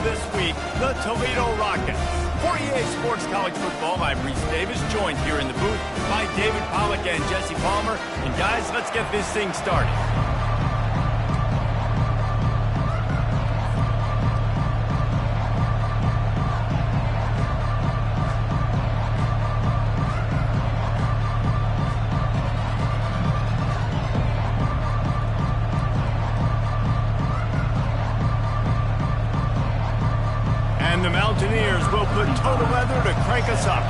this week, the Toledo Rockets. For EA Sports College Football, I'm Reese Davis, joined here in the booth by David Pollack and Jesse Palmer. And guys, let's get this thing started. And the Mountaineers will put total weather to crank us up.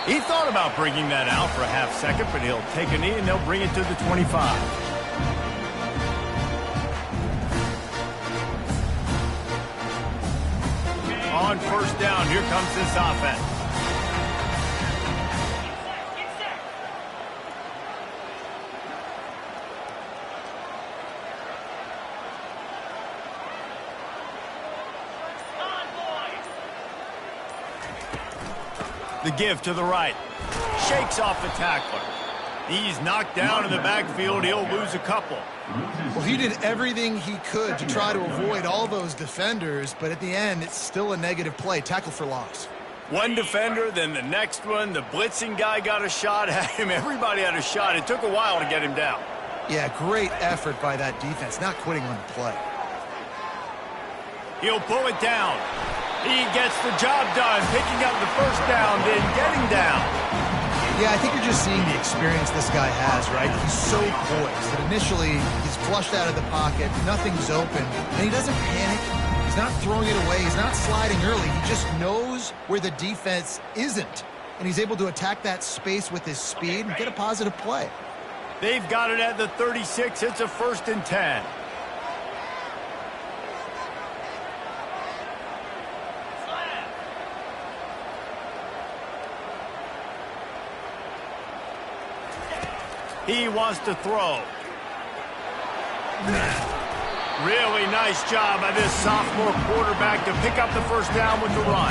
He thought about bringing that out for a half second, but he'll take a knee and they'll bring it to the 25. On first down, here comes this offense. The give to the right. Shakes off the tackler. He's knocked down in the backfield. He'll lose a couple. Well, he did everything he could to try to avoid all those defenders, but at the end, it's still a negative play. Tackle for loss. One defender, then the next one. The blitzing guy got a shot at him. Everybody had a shot. It took a while to get him down. Yeah, great effort by that defense, not quitting on the play. He'll pull it down. He gets the job done, picking up the first down, then getting down. Yeah, I think you're just seeing the experience this guy has, right? He's so poised that initially he's flushed out of the pocket, nothing's open, and he doesn't panic. He's not throwing it away. He's not sliding early. He just knows where the defense isn't, and he's able to attack that space with his speed and get a positive play. They've got it at the 36. It's a 1st and 10. He wants to throw. Really nice job by this sophomore quarterback to pick up the first down with the run.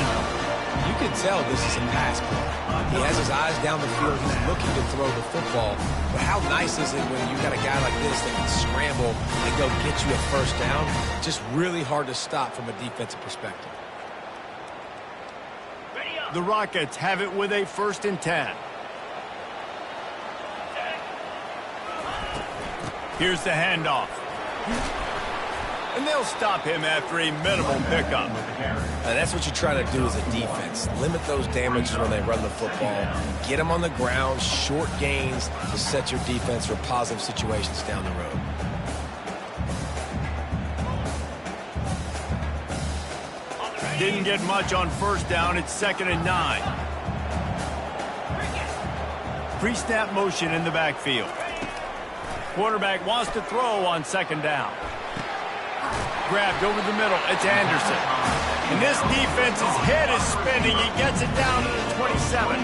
You can tell this is a pass play. He has his eyes down the field. He's looking to throw the football. But how nice is it when you got a guy like this that can scramble and go get you a first down? Just really hard to stop from a defensive perspective. The Rockets have it with a 1st and 10. Here's the handoff. And they'll stop him after a minimum pickup. That's what you try to do as a defense. Limit those damages when they run the football. Get them on the ground, short gains to set your defense for positive situations down the road. Didn't get much on first down. It's 2nd and 9. Pre-snap motion in the backfield. Quarterback wants to throw on 2nd down. Grabbed over the middle. It's Anderson. And this defense's head is spinning. He gets it down to the 27.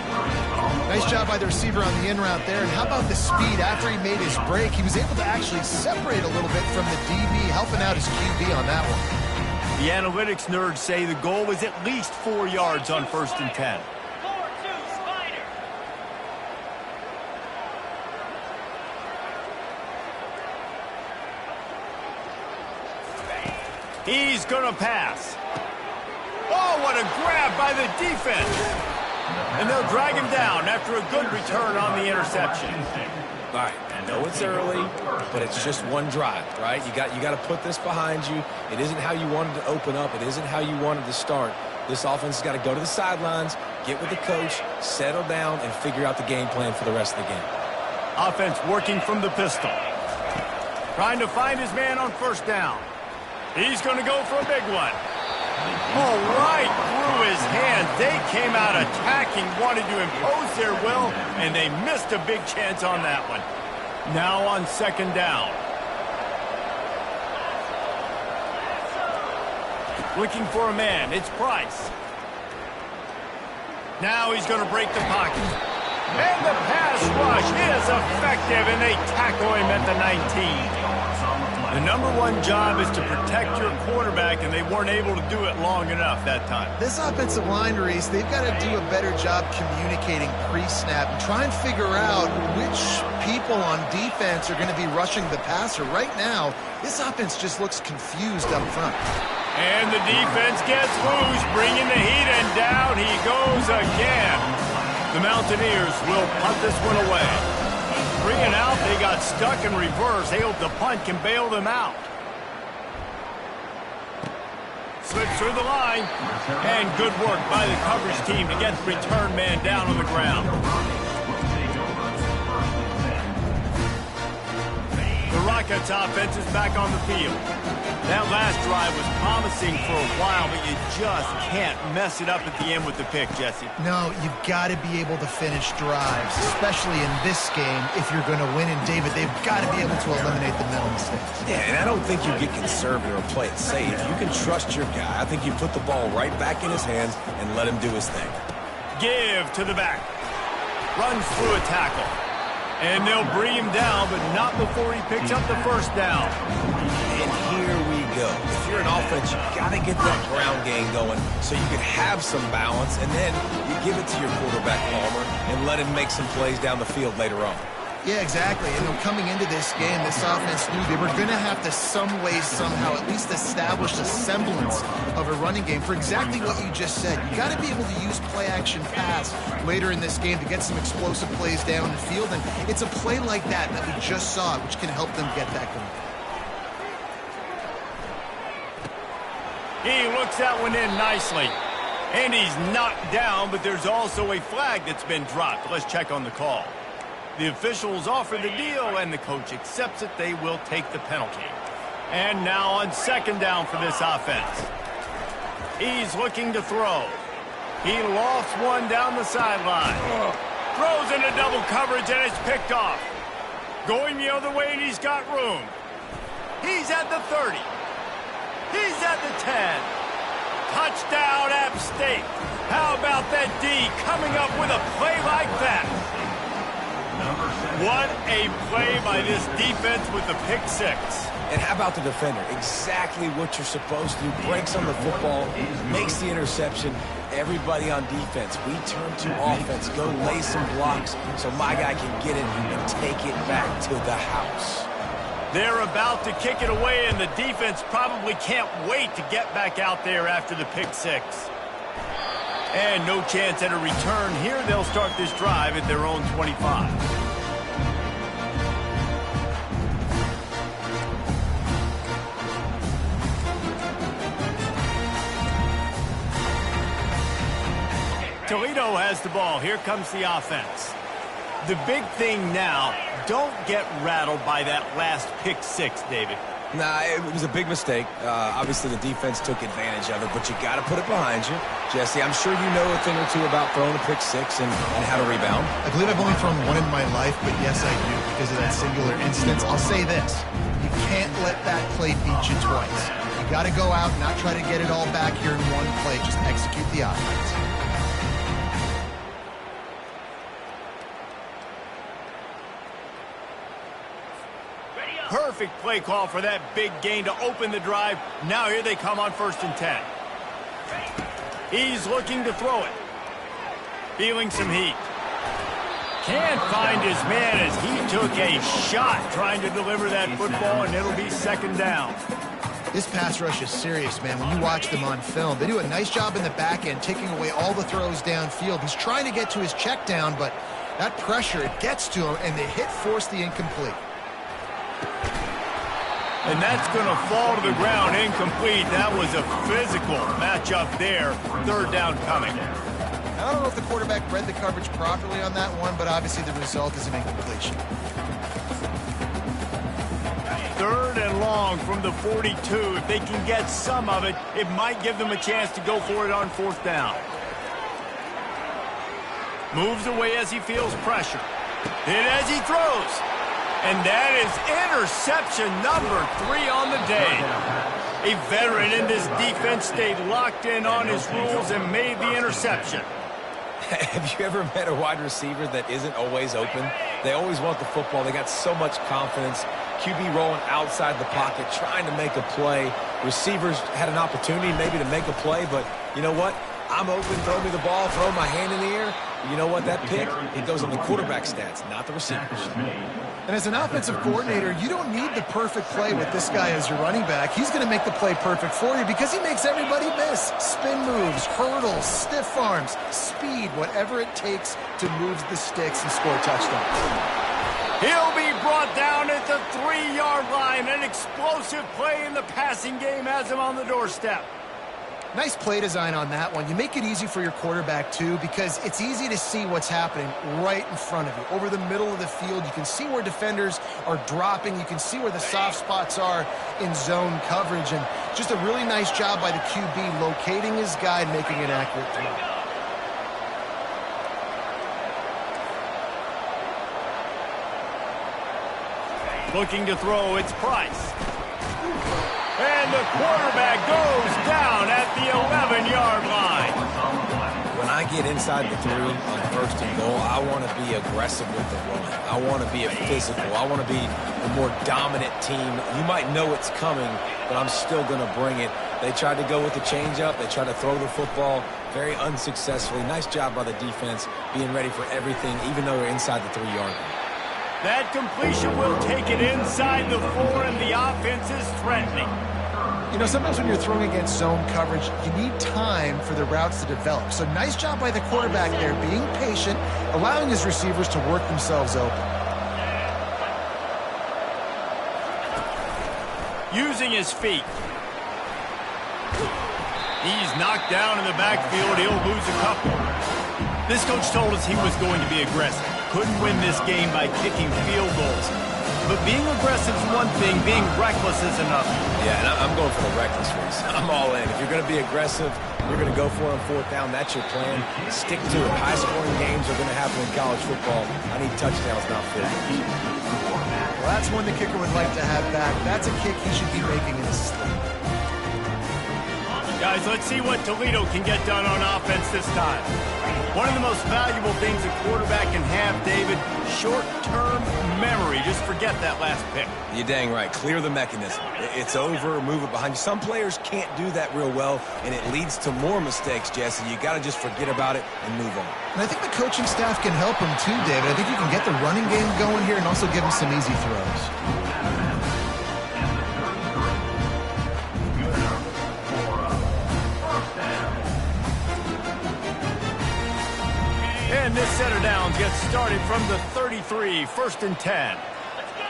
Nice job by the receiver on the in route there. And how about the speed after he made his break? He was able to actually separate a little bit from the DB, helping out his QB on that one. The analytics nerds say the goal was at least 4 yards on 1st and 10. He's going to pass. Oh, what a grab by the defense. And they'll drag him down after a good return on the interception. All right, I know it's early, but it's just one drive, right? You got to put this behind you. It isn't how you wanted to open up. It isn't how you wanted to start. This offense has got to go to the sidelines, get with the coach, settle down, and figure out the game plan for the rest of the game. Offense working from the pistol. Trying to find his man on first down. He's going to go for a big one. Oh, right through his hands. They came out attacking, wanted to impose their will, and they missed a big chance on that one. Now on 2nd down. Looking for a man. It's Price. Now he's going to break the pocket. And the pass rush is effective, and they tackle him at the 19. The #1 job is to protect your quarterback, and they weren't able to do it long enough that time. This offensive line, Reese, they've got to do a better job communicating pre-snap and try and figure out which people people on defense are going to be rushing the passer. Right now, this offense just looks confused up front. And the defense gets loose, bringing the heat, and down he goes again. The Mountaineers will punt this one away. 3 and out, they got stuck in reverse. They hope the punt can bail them out. Slips through the line, and good work by the coverage team to get the return man down on the ground. The Rockets offense is back on the field. That last drive was promising for a while, but you just can't mess it up at the end with the pick, Jesse. No, you've got to be able to finish drives, especially in this game if you're going to win. And, David, they've got to be able to eliminate the mental mistakes. Yeah, and I don't think you get conservative or play it safe. You can trust your guy. I think you put the ball right back in his hands and let him do his thing. Give to the back. Runs through a tackle. And they'll bring him down, but not before he picks up the first down. And here we go. If you're an offense, you've got to get that ground game going so you can have some balance, and then you give it to your quarterback, Palmer, and let him make some plays down the field later on. Yeah, exactly. And coming into this game, this offense knew they were going to have to some way, somehow, at least establish a semblance of a running game for exactly what you just said. You got to be able to use play-action pass later in this game to get some explosive plays down the field. And it's a play like that we just saw, which can help them get that going. He looks that one in nicely. And he's knocked down, but there's also a flag that's been dropped. Let's check on the call. The officials offer the deal, and the coach accepts it. They will take the penalty. And now on second down for this offense. He's looking to throw. He lofts one down the sideline. Throws into double coverage, and it's picked off. Going the other way, and he's got room. He's at the 30. He's at the 10. Touchdown, App State. How about that D coming up with a play like that? What a play by this defense with the pick six. And how about the defender? Exactly what you're supposed to do. Breaks on the football, makes the interception. Everybody on defense, we turn to offense. Go lay some blocks so my guy can get it and take it back to the house. They're about to kick it away, and the defense probably can't wait to get back out there after the pick six. And no chance at a return here. They'll start this drive at their own 25. Toledo has the ball. Here comes the offense. The big thing now, don't get rattled by that last pick six, David. Nah, it was a big mistake. Obviously, the defense took advantage of it, but you got to put it behind you. Jesse, I'm sure you know a thing or two about throwing a pick six and how to rebound. I believe I've only thrown one in my life, but yes, I do because of that singular instance. I'll say this. You can't let that play beat you twice. You got to go out and not try to get it all back here in one play. Just execute the offense. Perfect play call for that big gain to open the drive. Now here they come on 1st and 10. He's looking to throw it. Feeling some heat. Can't find his man as he took a shot trying to deliver that football, and it'll be 2nd down. This pass rush is serious, man. When you watch them on film, they do a nice job in the back end, taking away all the throws downfield. He's trying to get to his check down, but that pressure, it gets to him, and they force the incomplete. And that's going to fall to the ground incomplete. That was a physical matchup there. 3rd down coming. I don't know if the quarterback read the coverage properly on that one, but obviously the result is an incompletion. 3rd and long from the 42. If they can get some of it, it might give them a chance to go for it on 4th down. Moves away as he feels pressure. Hit as he throws. And that is interception number 3 on the day. A veteran in this defense stayed locked in on his rules and made the interception. Have you ever met a wide receiver that isn't always open? They always want the football. They got so much confidence. QB rolling outside the pocket, trying to make a play. Receivers had an opportunity maybe to make a play, but you know what? I'm open, throw me the ball, throw my hand in the air. You know what? That pick, it goes on the quarterback stats, not the receivers. And as an offensive coordinator, you don't need the perfect play with this guy as your running back. He's going to make the play perfect for you because he makes everybody miss. Spin moves, hurdles, stiff arms, speed, whatever it takes to move the sticks and score touchdowns. He'll be brought down at the 3-yard line. An explosive play in the passing game has him on the doorstep. Nice play design on that one. You make it easy for your quarterback, too, because it's easy to see what's happening right in front of you. Over the middle of the field, you can see where defenders are dropping. You can see where the soft spots are in zone coverage. And just a really nice job by the QB locating his guy and making an accurate throw. Looking to throw, it's Price. And the quarterback goes down at the 11-yard line. When I get inside the 3 on 1st and goal, I want to be aggressive with the run. I want to be physical. I want to be a more dominant team. You might know it's coming, but I'm still going to bring it. They tried to go with the changeup. They tried to throw the football very unsuccessfully. Nice job by the defense being ready for everything, even though they're inside the 3-yard line. That completion will take it inside the 4, and the offense is threatening. You know, sometimes when you're throwing against zone coverage, you need time for the routes to develop. So nice job by the quarterback there, being patient, allowing his receivers to work themselves open. Using his feet. He's knocked down in the backfield. He'll lose a couple. This coach told us he was going to be aggressive. Couldn't win this game by kicking field goals. But being aggressive is one thing, being reckless is another. Yeah, and I'm going for the reckless race. I'm all in. If you're going to be aggressive, you're going to go for it on 4th down. That's your plan. Stick to it. High-scoring games are going to happen in college football. I need touchdowns, not field goals. Well, that's one the kicker would like to have back. That's a kick he should be making in his sleep. Guys, let's see what Toledo can get done on offense this time. One of the most valuable things a quarterback can have, David, short-term memory. Just forget that last pick. You're dang right. Clear the mechanism. It's over, move it behind you. Some players can't do that real well, and it leads to more mistakes, Jesse. You got to just forget about it and move on. And I think the coaching staff can help him too, David. I think you can get the running game going here and also give him some easy throws. And this set of downs gets started from the 33, 1st and 10. Let's go!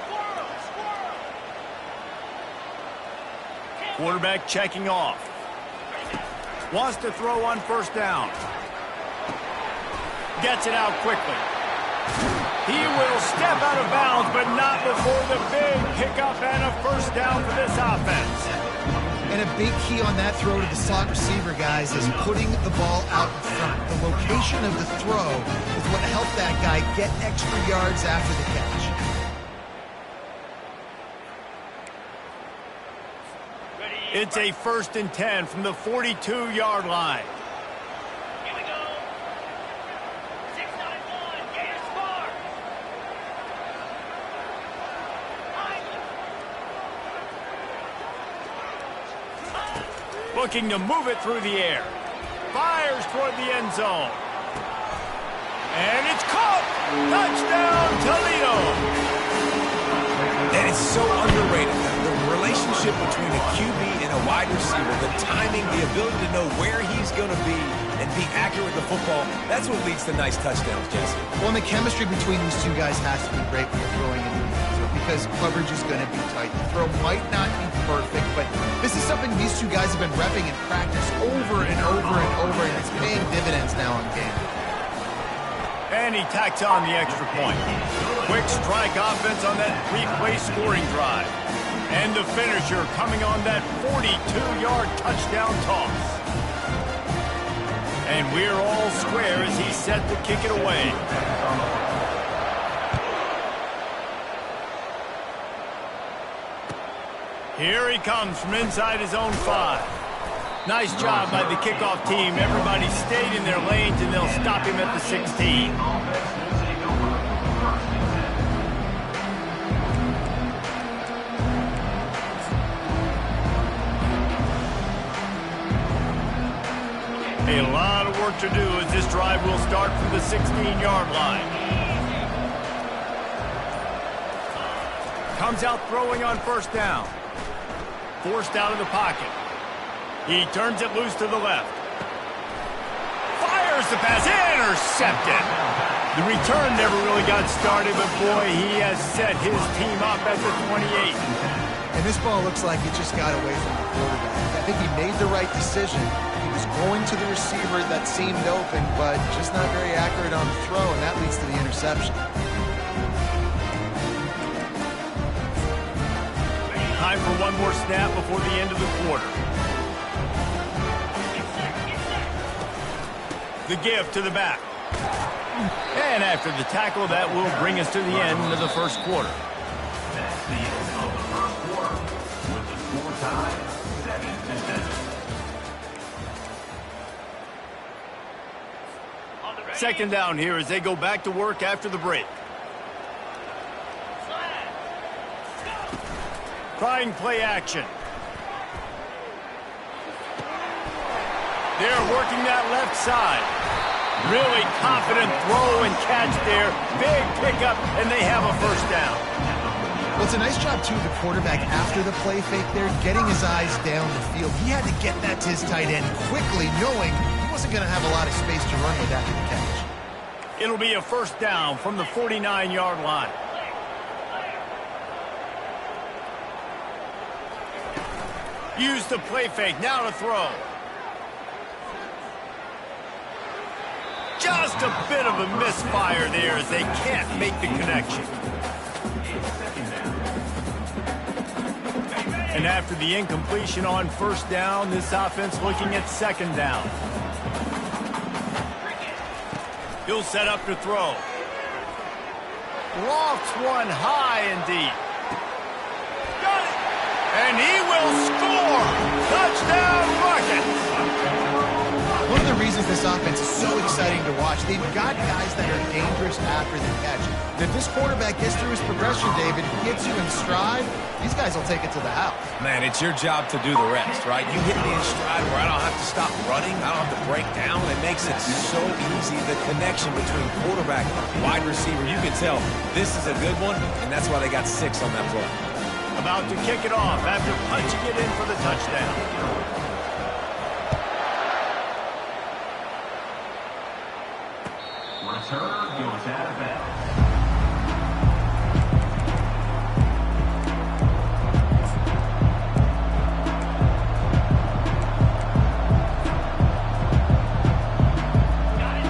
Squirrel! Quarterback checking off. Wants to throw on 1st down. Gets it out quickly. He will step out of bounds, but not before the big pickup and a 1st down for this offense. And a big key on that throw to the slot receiver, guys, is putting the ball out in front. The location of the throw is what helped that guy get extra yards after the catch. It's a 1st and 10 from the 42-yard line. Looking to move it through the air. Fires toward the end zone. And it's caught! Touchdown, Toledo! And it's so underrated. The relationship between a QB and a wide receiver, the timing, the ability to know where he's going to be and be accurate with the football, that's what leads to nice touchdowns, Jesse. Well, and the chemistry between these two guys has to be great when you're throwing in the field because coverage is going to be tight. The throw might not be perfect, but this is something these two guys have been repping in practice over and over and over, and it's paying dividends now on game. And he tacks on the extra point. Quick strike offense on that 3-play scoring drive. And the finisher coming on that 42-yard touchdown toss. And we're all square as he's set to kick it away. Here he comes from inside his own 5. Nice job by the kickoff team. Everybody stayed in their lanes, and they'll stop him at the 16. A lot of work to do as this drive will start from the 16-yard line. Comes out throwing on first down. Forced out of the pocket. He turns it loose to the left. Fires the pass. Intercepted. The return never really got started, but boy, he has set his team up at the 28. And this ball looks like it just got away from the quarterback. I think he made the right decision. He was going to the receiver that seemed open, but just not very accurate on the throw, and that leads to the interception. Time for one more snap before the end of the quarter. The give to the back. And after the tackle, that will bring us to the end of the first quarter. That's the end of the first quarter with the score tied 7-7. Second down here as they go back to work after the break. Trying play action. They're working that left side. Really confident throw and catch there. Big pickup, and they have a first down. Well, it's a nice job, too, the quarterback after the play fake there, getting his eyes down the field. He had to get that to his tight end quickly, knowing he wasn't going to have a lot of space to run with after the catch. It'll be a first down from the 49-yard line. Use the play fake, now to throw. Just a bit of a misfire there as they can't make the connection. And after the incompletion on first down, this offense looking at second down. He'll set up to throw. Lofts one high and deep. Got it! And he will score! Touchdown Rockets! One of the reasons this offense is so exciting to watch, they've got guys that are dangerous after the catch. And if this quarterback gets through his progression, David, gets you in stride, these guys will take it to the house. Man, it's your job to do the rest, right? You hit me in stride where I don't have to stop running. I don't have to break down. It makes it so easy. The connection between quarterback and wide receiver, you can tell this is a good one, and that's why they got 6 on that play. About to kick it off after punching it in for the touchdown. Return goes out of bounds.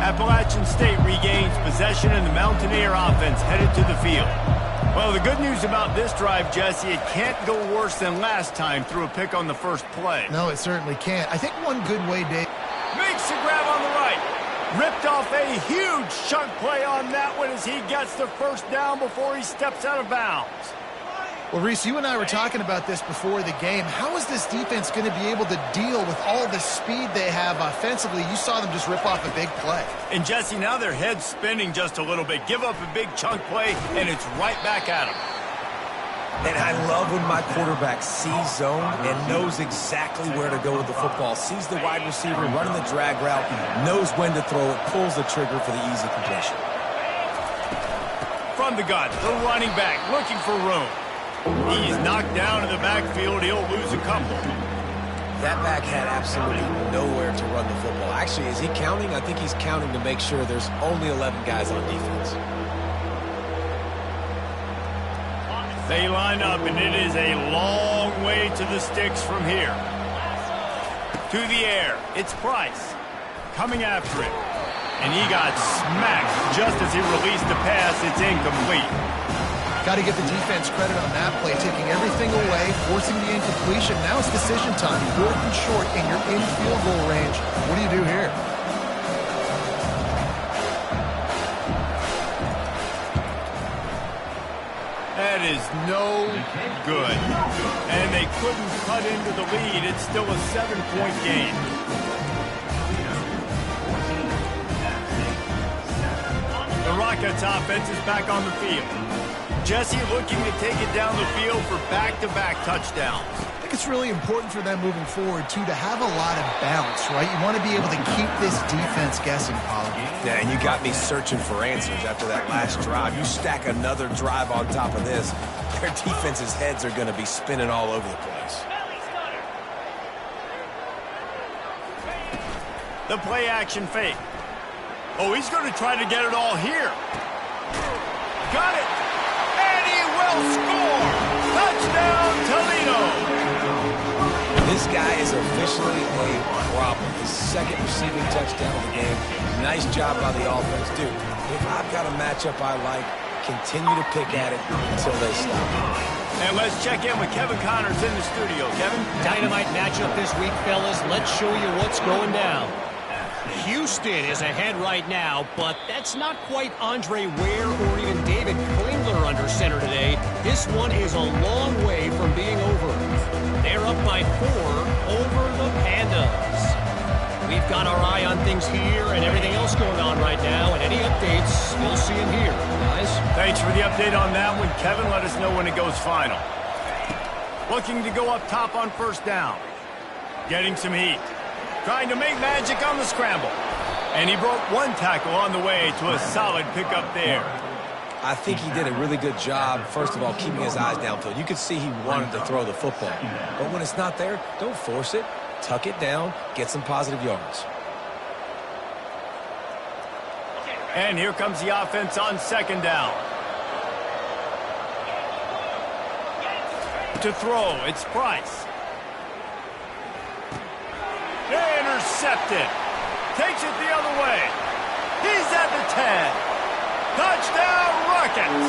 Appalachian State regains possession and the Mountaineer offense headed to the field. Well, the good news about this drive, Jesse, it can't go worse than last time through a pick on the first play. No, it certainly can't. I think one good way, Dave. Makes the grab on the right. Ripped off a huge chunk play on that one as he gets the first down before he steps out of bounds. Well, Reese, you and I were talking about this before the game. How is this defense going to be able to deal with all the speed they have offensively? You saw them just rip off a big play. And, Jesse, now their head's spinning just a little bit. Give up a big chunk play, and it's right back at them. And I love when my quarterback sees zone and knows exactly where to go with the football. Sees the wide receiver running the drag route, knows when to throw it, pulls the trigger for the easy completion. From the gun, the running back looking for room. He's knocked down in the backfield. He'll lose a couple. That back had absolutely nowhere to run the football. Actually, is he counting? I think he's counting to make sure there's only 11 guys on defense. They line up, and it is a long way to the sticks from here. To the air, it's Price coming after him. And he got smacked just as he released the pass. It's incomplete. Got to give the defense credit on that play, taking everything away, forcing the incompletion. Now it's decision time. 4th and short, and you're in field goal range. What do you do here? That is no good. And they couldn't cut into the lead. It's still a 7-point game. The Rockets offense is back on the field. Jesse looking to take it down the field for back-to-back touchdowns. They think it's really important for them moving forward, too, to have a lot of balance, right? You want to be able to keep this defense guessing, Paulo. Yeah, and you got me searching for answers after that last drive. You stack another drive on top of this, their defense's heads are going to be spinning all over the place. The play action fake. Oh, he's going to try to get it all here. Got it. And he will score. Touchdown, Toledo. This guy is officially a problem. His second receiving touchdown of the game. Nice job by the offense. Dude, if I've got a matchup I like, continue to pick at it until they stop. And let's check in with Kevin Connors in the studio. Kevin? Dynamite matchup this week, fellas. Let's show you what's going down. Houston is ahead right now, but that's not quite Andre Ware or even David Klingler under center today. This one is a long way from being over. They're up by 4 over the Pandas. We've got our eye on things here and everything else going on right now, and any updates, you'll see them here, guys. Thanks for the update on that one, Kevin. Let us know when it goes final. Looking to go up top on first down. Getting some heat. Trying to make magic on the scramble. And he broke one tackle on the way to a solid pickup there. I think he did a really good job, first of all, keeping his eyes downfield. You could see he wanted to throw the football. But when it's not there, don't force it. Tuck it down, get some positive yards. And here comes the offense on second down. To throw, it's Price. Intercepted. Takes it the other way. He's at the 10. Touchdown, Rockets.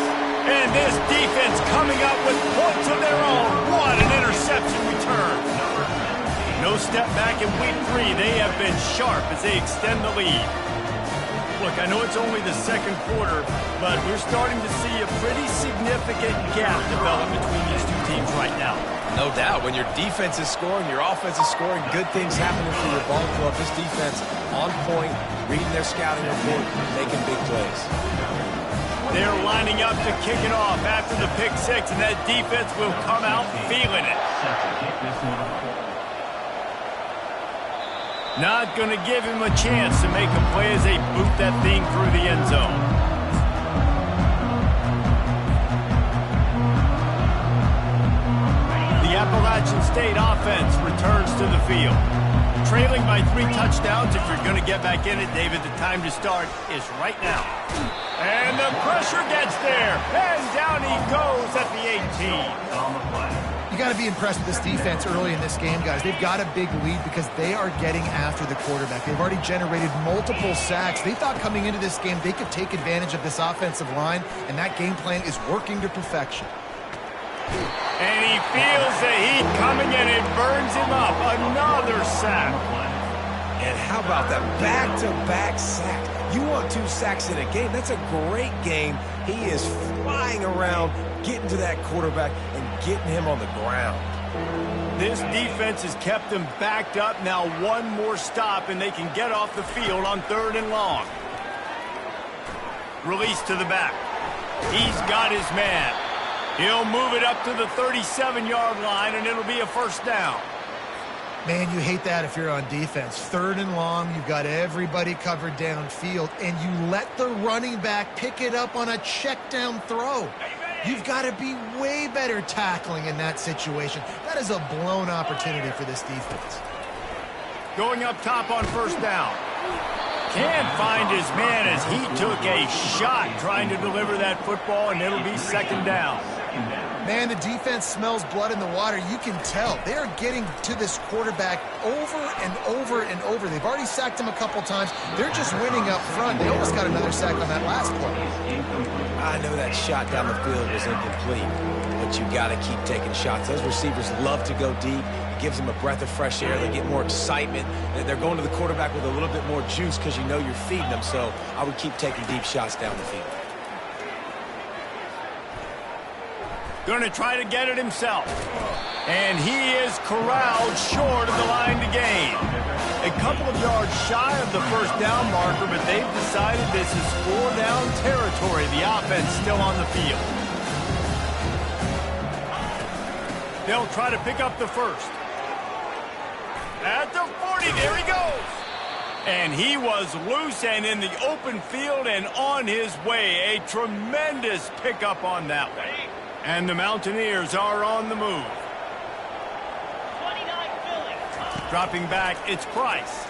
And this defense coming up with points of their own. What an interception return. No step back in week 3. They have been sharp as they extend the lead. Look, I know it's only the second quarter, but we're starting to see a pretty significant gap develop between these two teams right now. No doubt. When your defense is scoring, your offense is scoring, good things happening for your ball club. This defense on point, reading their scouting report, making big plays. They're lining up to kick it off after the pick 6, and that defense will come out feeling it. Not going to give him a chance to make a play as they boot that thing through the end zone. The Appalachian State offense returns to the field. Trailing by 3 touchdowns. If you're going to get back in it, David, the time to start is right now. And the pressure gets there. And down he goes at the 18. You got to be impressed with this defense early in this game, guys. They've got a big lead because they are getting after the quarterback. They've already generated multiple sacks. They thought coming into this game they could take advantage of this offensive line, and that game plan is working to perfection. And he feels the heat coming, and it burns him up. Another sack. And how about that back-to-back sack? You want 2 sacks in a game. That's a great game. He is flying around, getting to that quarterback and getting him on the ground. This defense has kept them backed up. Now one more stop, and they can get off the field on 3rd and long. Release to the back. He's got his man. He'll move it up to the 37-yard line, and it'll be a first down. Man, you hate that if you're on defense. 3rd and long, you've got everybody covered downfield, and you let the running back pick it up on a check down throw. You've got to be way better tackling in that situation. That is a blown opportunity for this defense. Going up top on first down. Can't find his man as he took a shot trying to deliver that football, and it'll be 2nd down. Man, the defense smells blood in the water. You can tell. They are getting to this quarterback over and over and over. They've already sacked him a couple times. They're just winning up front. They almost got another sack on that last play. I know that shot down the field was incomplete, but you got to keep taking shots. Those receivers love to go deep. It gives them a breath of fresh air. They get more excitement. They're going to the quarterback with a little bit more juice because you know you're feeding them. So I would keep taking deep shots down the field. Going to try to get it himself. And he is corralled short of the line to gain. A couple of yards shy of the first down marker, but they've decided this is 4-down territory. The offense still on the field. They'll try to pick up the first. At the 40, there he goes. And he was loose and in the open field and on his way. A tremendous pickup on that one. And the Mountaineers are on the move. Dropping back, it's Price.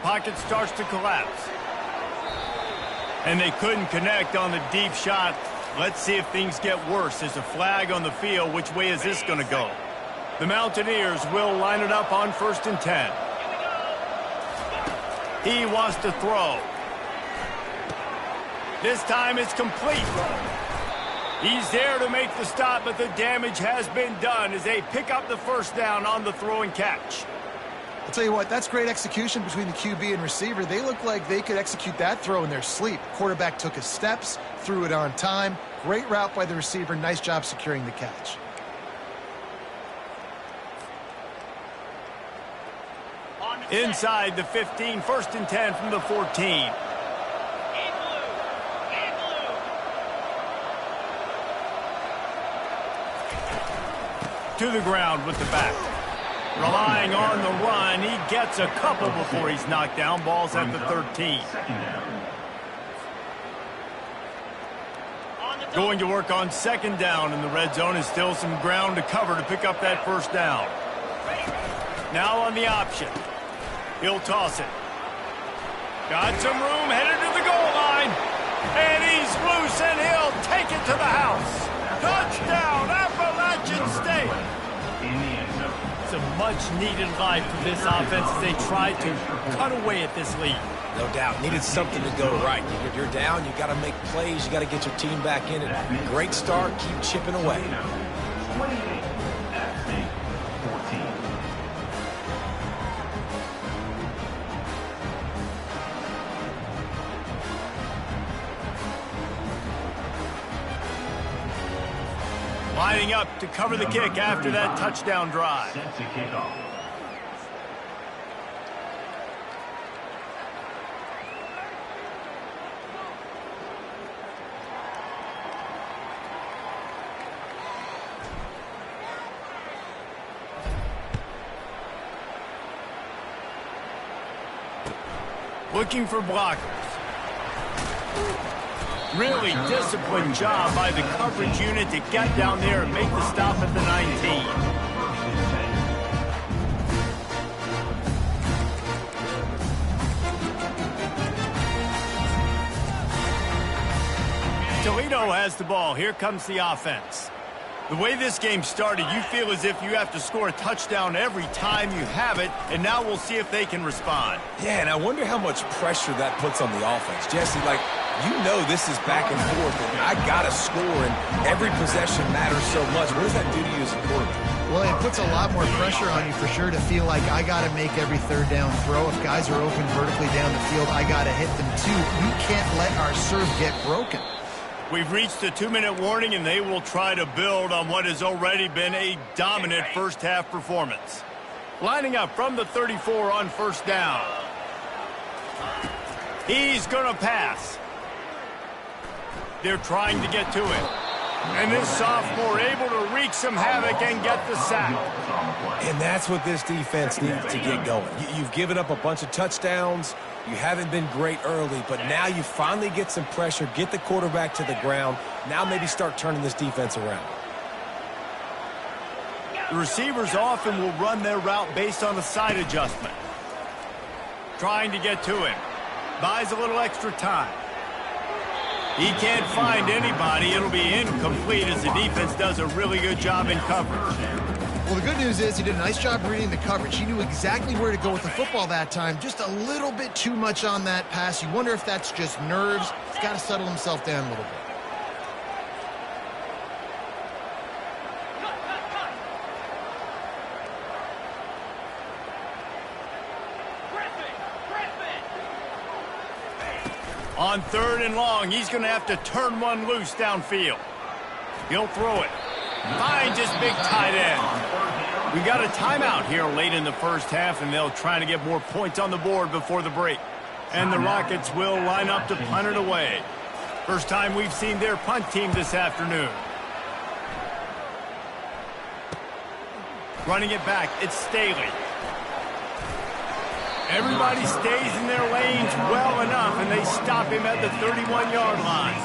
Pocket starts to collapse. And they couldn't connect on the deep shot. Let's see if things get worse. There's a flag on the field. Which way is this going to go? The Mountaineers will line it up on 1st and 10. He wants to throw. This time it's complete. He's there to make the stop, but the damage has been done as they pick up the first down on the throw and catch. I'll tell you what, that's great execution between the QB and receiver. They look like they could execute that throw in their sleep. Quarterback took his steps, threw it on time. Great route by the receiver. Nice job securing the catch. Inside the 15, 1st and 10 from the 14. To the ground with the back. Relying on the run, he gets a couple before he's knocked down. Ball's at the 13. Going to work on 2nd down in the red zone. Is still some ground to cover to pick up that first down. Now on the option. He'll toss it. Got some room, headed to the goal line. And he's loose, and he'll take it to the house. Touchdown, Appalachian State. It's a much-needed life for this offense as they try to cut away at this lead. No doubt. Needed something to go right. You're down. You got to make plays. You got to get your team back in it. Great start. Keep chipping away. 28 at stake, 14. Lining up to cover the kick after that touchdown drive. Set to kick off. Looking for blockers. Really disciplined job by the coverage unit to get down there and make the stop at the 19. Toledo has the ball. Here comes the offense. The way this game started, you feel as if you have to score a touchdown every time you have it, and now we'll see if they can respond. Yeah, and I wonder how much pressure that puts on the offense. Jesse, you know this is back and forth, and I got to score, and every possession matters so much. What does that do to you as a quarterback? Well, it puts a lot more pressure on you for sure to feel like I got to make every 3rd down throw. If guys are open vertically down the field, I got to hit them too. We can't let our serve get broken. We've reached the 2-minute warning, and they will try to build on what has already been a dominant first-half performance. Lining up from the 34 on 1st down. He's going to pass. They're trying to get to it. And this sophomore able to wreak some havoc and get the sack. And that's what this defense needs to get going. You've given up a bunch of touchdowns. You haven't been great early, but now you finally get some pressure, get the quarterback to the ground. Now maybe start turning this defense around. The receivers often will run their route based on a side adjustment. Trying to get to him. Buys a little extra time. He can't find anybody. It'll be incomplete as the defense does a really good job in coverage. Well, the good news is he did a nice job reading the coverage. He knew exactly where to go with the football that time. Just a little bit too much on that pass. You wonder if that's just nerves. He's got to settle himself down a little bit. On 3rd and long, he's going to have to turn one loose downfield. He'll throw it. Finds his big tight end. We got a timeout here late in the first half, and they'll try to get more points on the board before the break. And the Rockets will line up to punt it away. First time we've seen their punt team this afternoon. Running it back, it's Staley. Everybody stays in their lanes well enough, and they stop him at the 31-yard line.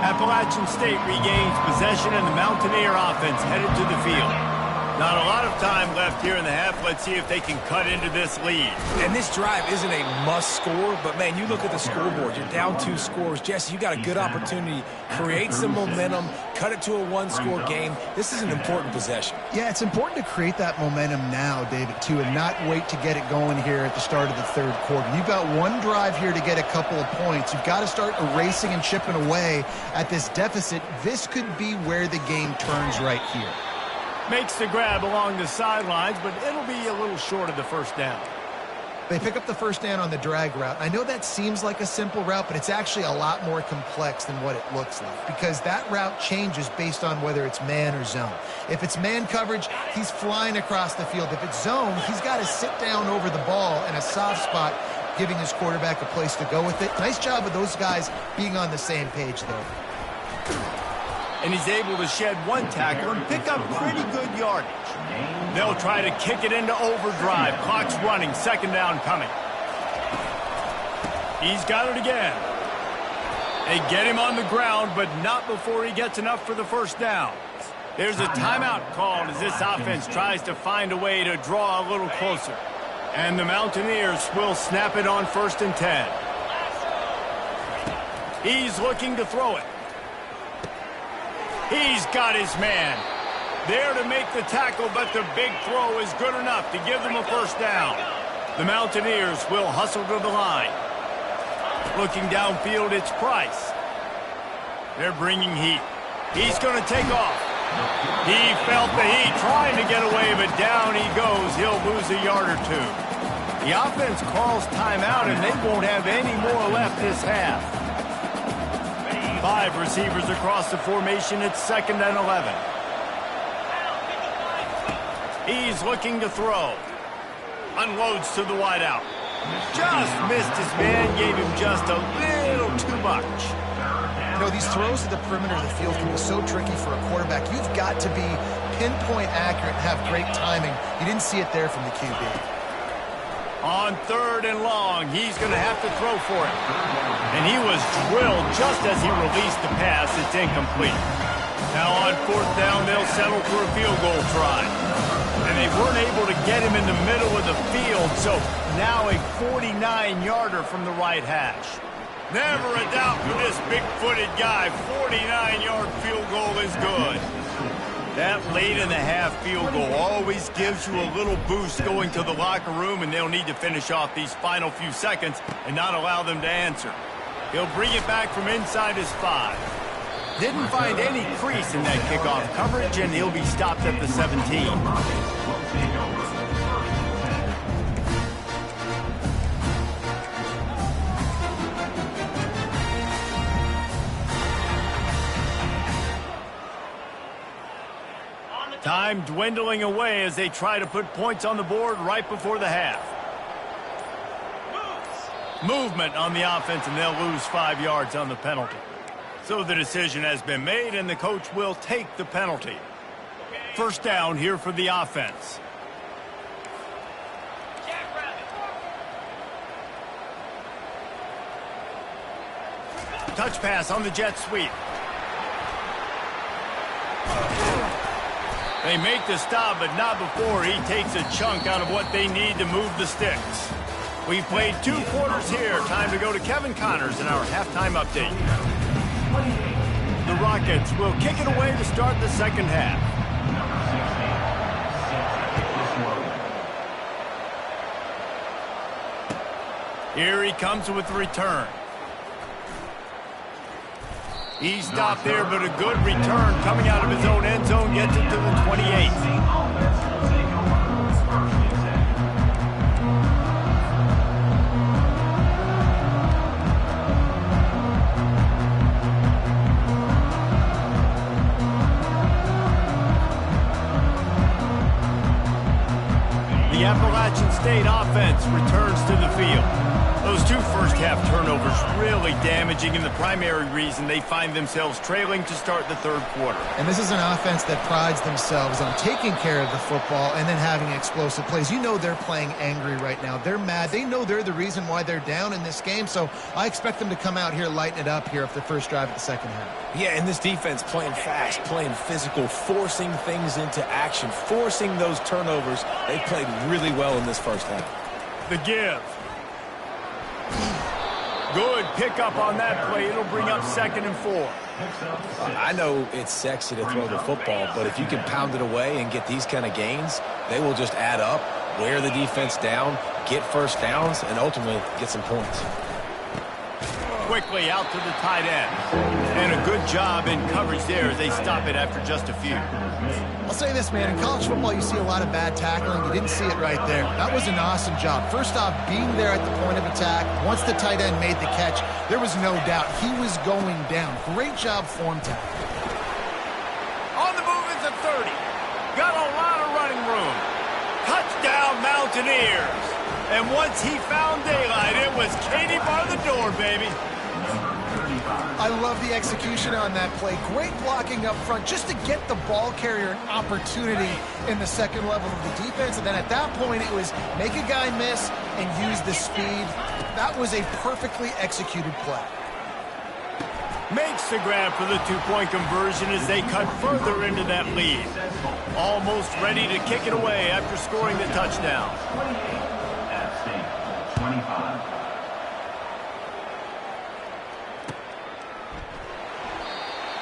Appalachian State regains possession, and the Mountaineer offense headed to the field. Not a lot of time left here in the half. Let's see if they can cut into this lead. And this drive isn't a must score, but, man, you look at the scoreboard. You're down 2 scores. Jesse, you got a good opportunity. Create some momentum. Cut it to a 1-score game. This is an important possession. Yeah, it's important to create that momentum now, David, too, and not wait to get it going here at the start of the third quarter. You've got one drive here to get a couple of points. You've got to start erasing and chipping away at this deficit. This could be where the game turns right here. Makes the grab along the sidelines, but it'll be a little short of the first down. They pick up the first down on the drag route. I know that seems like a simple route, but it's actually a lot more complex than what it looks like, because that route changes based on whether it's man or zone. If it's man coverage, he's flying across the field. If it's zone, he's got to sit down over the ball in a soft spot, giving his quarterback a place to go with it. Nice job of those guys being on the same page there. And he's able to shed one tackle and pick up pretty good yardage. They'll try to kick it into overdrive. Clock's running, second down coming. He's got it again. They get him on the ground, but not before he gets enough for the first down. There's a timeout called as this offense tries to find a way to draw a little closer. And the Mountaineers will snap it on 1st and 10. He's looking to throw it. He's got his man. There to make the tackle, but the big throw is good enough to give them a first down. The Mountaineers will hustle to the line. Looking downfield, it's Price. They're bringing heat. He's going to take off. He felt the heat trying to get away, but down he goes. He'll lose a yard or two. The offense calls timeout, and they won't have any more left this half. 5 receivers across the formation. It's 2nd and 11. He's looking to throw. Unloads to the wideout. Just missed his man. Gave him just a little too much. You know, these throws to the perimeter of the field can be so tricky for a quarterback. You've got to be pinpoint accurate and have great timing. You didn't see it there from the QB. On 3rd and long, he's going to have to throw for it. And he was drilled just as he released the pass. It's incomplete. Now on 4th down, they'll settle for a field goal try. And they weren't able to get him in the middle of the field, so now a 49-yarder from the right hash. Never a doubt for this big-footed guy. 49-yard field goal is good. That late-in-the-half field goal always gives you a little boost going to the locker room, and they'll need to finish off these final few seconds and not allow them to answer. He'll bring it back from inside his 5. Didn't find any crease in that kickoff coverage, and he'll be stopped at the 17. Time dwindling away as they try to put points on the board right before the half. Movement on the offense, and they'll lose 5 yards on the penalty. So the decision has been made, and the coach will take the penalty. First down here for the offense. Touch pass on the jet sweep. They make the stop, but not before he takes a chunk out of what they need to move the sticks. We've played 2 quarters here. Time to go to Kevin Connors in our halftime update. The Rockets will kick it away to start the second half. Here he comes with the return. He stopped there, but a good return coming out of his own end zone gets it to the 28. The Appalachian State offense returns to the field. Those two first-half turnovers really damaging, and the primary reason they find themselves trailing to start the third quarter. And this is an offense that prides themselves on taking care of the football and then having explosive plays. You know they're playing angry right now. They're mad. They know they're the reason why they're down in this game, so I expect them to come out here, lighten it up here after the first drive of the second half. Yeah, and this defense playing fast, playing physical, forcing things into action, forcing those turnovers. They played really well in this first half. The give. Good pickup on that play. It'll bring up 2nd and 4. I know it's sexy to throw the football, but if you can pound it away and get these kind of gains, they will just add up, wear the defense down, get first downs, and ultimately get some points. Quickly out to the tight end. And a good job in coverage there as they stop it after just a few. I'll say this, man. In college football, you see a lot of bad tackling. You didn't see it right there. That was an awesome job. First off, being there at the point of attack. Once the tight end made the catch, there was no doubt he was going down. Great job form tackle. On the move is a 30. Got a lot of running room. Touchdown, Mountaineers. And once he found daylight, it was Katie bar the door, baby. I love the execution on that play. Great blocking up front just to get the ball carrier an opportunity in the second level of the defense. And then at that point, it was make a guy miss and use the speed. That was a perfectly executed play. Makes the grab for the two-point conversion as they cut further into that lead. Almost ready to kick it away after scoring the touchdown. 25.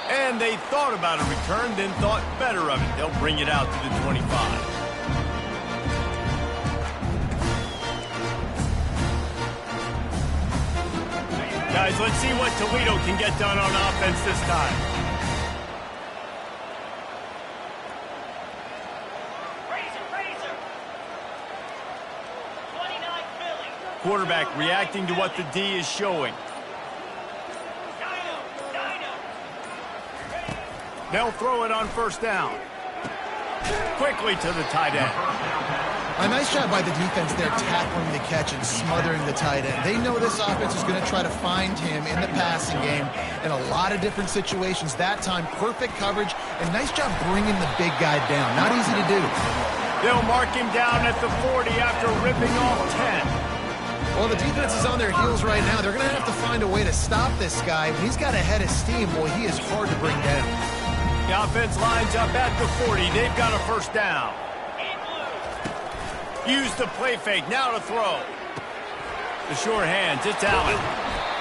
And they thought about a return, then thought better of it. They'll bring it out to the 25. Guys, let's see what Toledo can get done on offense this time. Quarterback reacting to what the D is showing. They'll throw it on first down. Quickly to the tight end. A nice job by the defense there tackling the catch and smothering the tight end. They know this offense is going to try to find him in the passing game in a lot of different situations. That time, perfect coverage and nice job bringing the big guy down. Not easy to do. They'll mark him down at the 40 after ripping off 10. Well, the defense is on their heels right now. They're going to have to find a way to stop this guy. But he's got a head of steam. Boy, he is hard to bring down. The offense lines up at the 40. They've got a first down. Use the play fake. Now to throw. The short hands. It's Allen.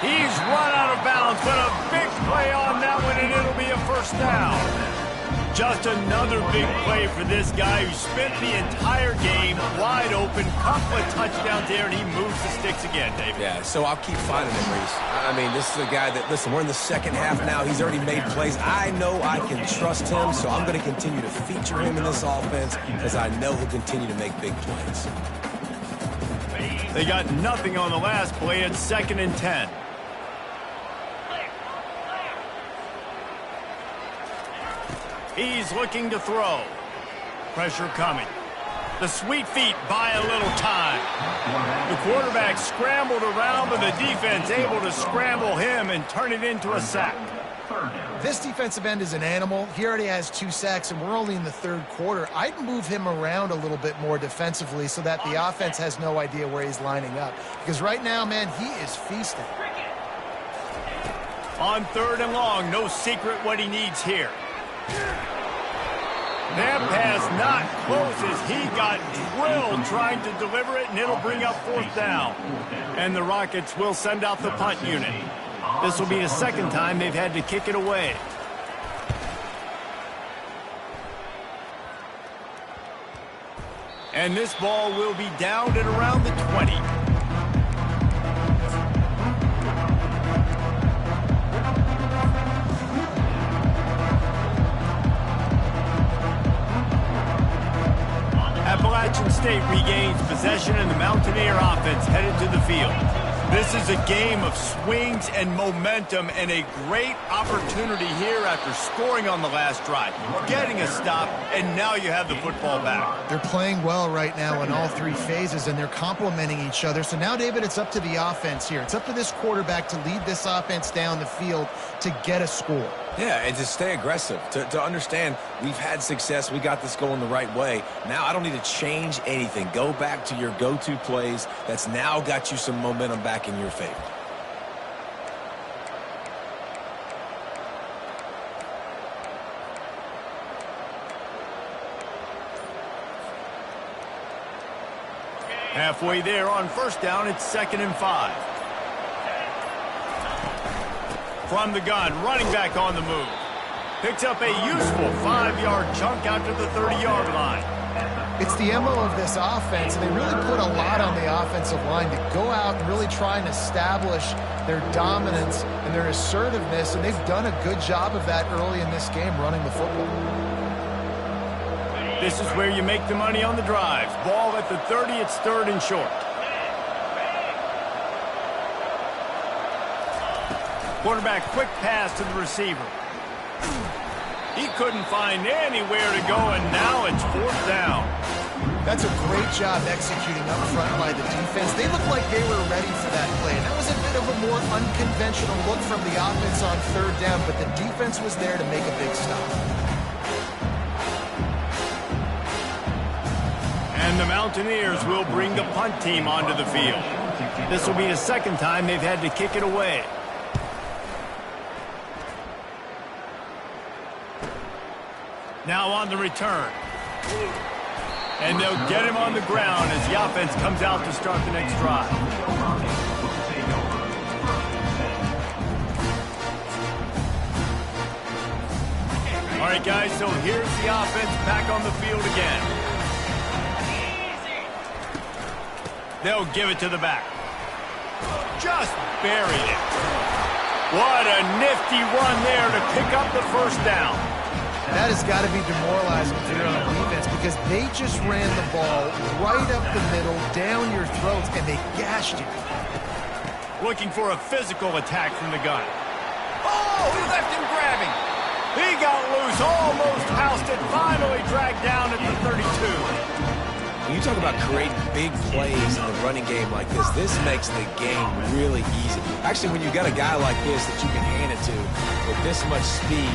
He's run out of bounds, but a big play on that one, and it'll be a first down. Just another big play for this guy who spent the entire game wide open. Couple of touchdowns there, and he moves the sticks again, David. Yeah, so I'll keep finding him, Reese. I mean, this is a guy that, listen, we're in the second half now. He's already made plays. I know I can trust him, so I'm going to continue to feature him in this offense because I know he'll continue to make big plays. They got nothing on the last play. It's 2nd and 10. He's looking to throw. Pressure coming. The sweet feet buy a little time. The quarterback scrambled around, but the defense able to scramble him and turn it into a sack. This defensive end is an animal. He already has 2 sacks, and we're only in the third quarter. I'd move him around a little bit more defensively so that the offense has no idea where he's lining up. Because right now, man, he is feasting. On 3rd and long, no secret what he needs here. That pass not close as he got drilled trying to deliver it, and it'll bring up 4th down. And the Rockets will send out the punt unit. This will be the second time they've had to kick it away. And this ball will be downed at around the 20. Appalachian State regains possession, and the Mountaineer offense headed to the field. This is a game of swings and momentum, and a great opportunity here after scoring on the last drive, getting a stop, and now you have the football back. They're playing well right now in all three phases, and they're complementing each other. So now, David, it's up to the offense here. It's up to this quarterback to lead this offense down the field to get a score. Yeah, and to stay aggressive, to understand we've had success, we got this going the right way. Now I don't need to change anything. Go back to your go-to plays. That's now got you some momentum back in your favor. Halfway there on first down, it's 2nd and 5. From the gun, running back on the move. Picks up a useful 5-yard chunk out to the 30-yard line. It's the MO of this offense, and they really put a lot on the offensive line to go out and really try and establish their dominance and their assertiveness, and they've done a good job of that early in this game, running the football. This is where you make the money on the drives. Ball at the 30, it's 3rd and short. Quarterback, quick pass to the receiver. He couldn't find anywhere to go, and now it's 4th down. That's a great job executing up front by the defense. They looked like they were ready for that play, and that was a bit of a more unconventional look from the offense on 3rd down, but the defense was there to make a big stop. And the Mountaineers will bring the punt team onto the field. This will be the 2nd time they've had to kick it away. Now on the return. And they'll get him on the ground as the offense comes out to start the next drive. All right, guys, so here's the offense back on the field again. They'll give it to the back. Just buried it. What a nifty run there to pick up the 1st down. That has got to be demoralizing if you're on defense, because they just ran the ball right up the middle, down your throats, and they gashed you. Looking for a physical attack from the gun. Oh, he left him grabbing. He got loose, almost housed it, finally dragged down at the 32. When you talk about creating big plays in a running game like this makes the game really easy. Actually, when you got a guy like this that you can hand it to with this much speed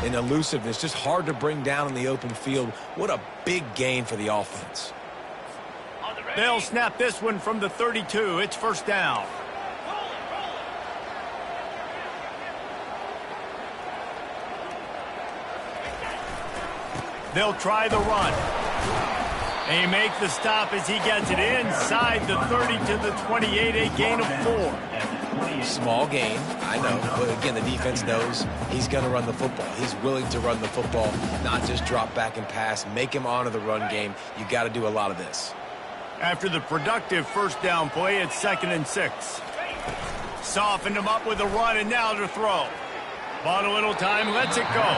and elusiveness, just hard to bring down in the open field, what a big gain for the offense. They'll snap this one from the 32. It's 1st down. They'll try the run. They make the stop as he gets it inside the 30 to the 28, a gain of 4. Small gain, I know, but again, the defense knows he's going to run the football. He's willing to run the football, not just drop back and pass, make him honor the run game. You got to do a lot of this. After the productive 1st down play, it's 2nd and 6. Softened him up with a run, and now to throw. Bought a little time, lets it go.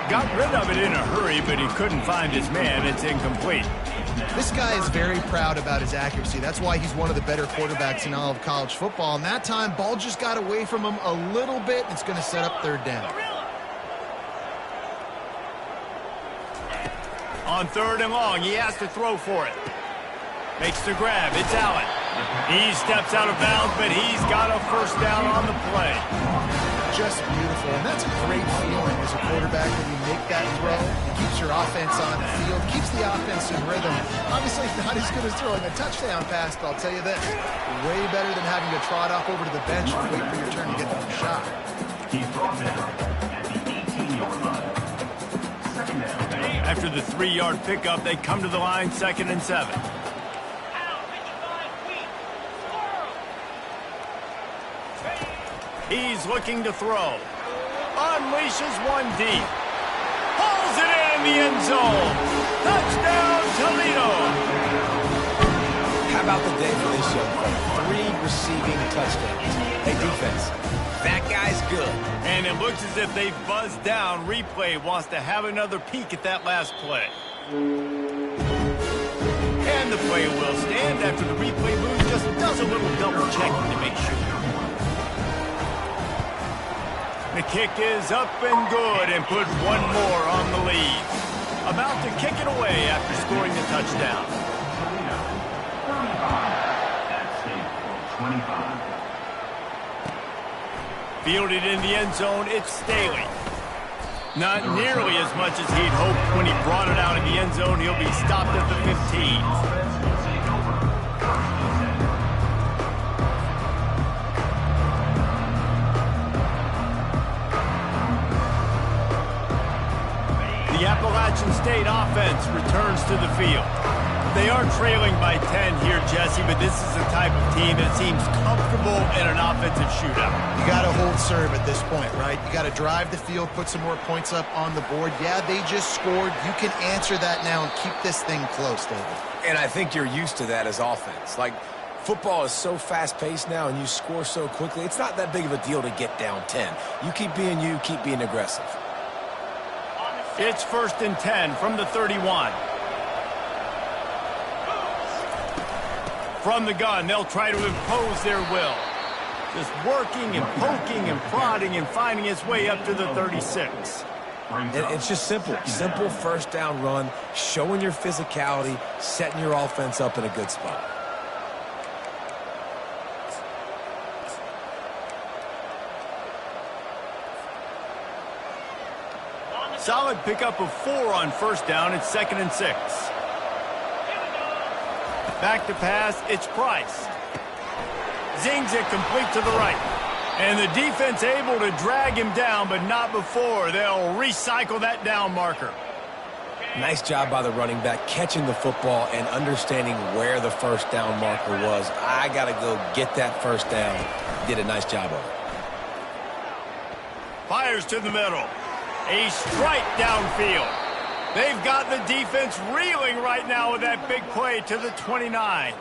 Got rid of it in a hurry, but he couldn't find his man. It's incomplete. This guy is very proud about his accuracy. That's why he's one of the better quarterbacks in all of college football. And that time, ball just got away from him a little bit. It's going to set up 3rd down. On 3rd and long, he has to throw for it. Makes the grab. It's Allen. He steps out of bounds, but he's got a 1st down on the play. Just beautiful, and that's a great feeling as a quarterback when you make that throw. It keeps your offense on the field, keeps the offense in rhythm. Obviously not as good as throwing a touchdown pass, but I'll tell you this, way better than having to trot off over to the bench and wait for your turn to get the shot. He's brought down at the 18-yard line. 2nd down. After the 3-yard pickup, they come to the line, 2nd and 7. He's looking to throw. Unleashes one deep. Pulls it in the end zone. Touchdown, Toledo. How about the day for this young fella? 3 receiving touchdowns. Hey, defense, that guy's good. And it looks as if they buzzed down. Replay wants to have another peek at that last play. And the play will stand after the replay moves just does a little double checking to make sure. The kick is up and good and put one more on the lead. About to kick it away after scoring the touchdown. Toledo, 35. At stake for 25. Fielded in the end zone, it's Staley. Not nearly as much as he'd hoped when he brought it out in the end zone. He'll be stopped at the 15. Offense will take over. First and 10. The Appalachian State offense returns to the field. They are trailing by 10 here, Jesse, but this is the type of team that seems comfortable in an offensive shootout. You got to hold serve at this point, right? You got to drive the field, put some more points up on the board. Yeah, they just scored. You can answer that now and keep this thing close, David. And I think you're used to that as offense. Like, football is so fast-paced now and you score so quickly, it's not that big of a deal to get down 10. You keep being aggressive. It's first and 10 from the 31. From the gun, they'll try to impose their will. Just working and poking and prodding and finding his way up to the 36. And it's just simple. Simple first down run, showing your physicality, setting your offense up in a good spot. Solid pickup of 4 on first down. It's 2nd and 6. Back to pass, it's Price. Zings it complete to the right. And the defense able to drag him down, but not before. They'll recycle that down marker. Nice job by the running back, catching the football and understanding where the first down marker was. I got to go get that first down. Did a nice job of it. Fires to the middle. A strike downfield. They've got the defense reeling right now with that big play to the 29.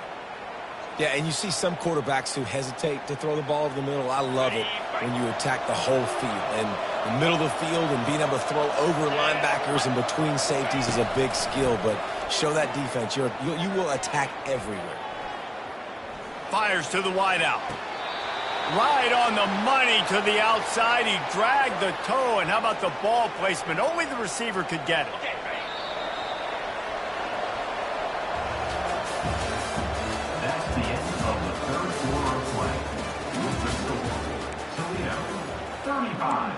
Yeah, and you see some quarterbacks who hesitate to throw the ball over the middle. I love it when you attack the whole field. And the middle of the field and being able to throw over linebackers and between safeties is a big skill. But show that defense. You will attack everywhere. Fires to the wideout. Right on the money to the outside. He dragged the toe. And how about the ball placement? Only the receiver could get it. That's the end of the third quarter of play. With the score, Toledo, 35.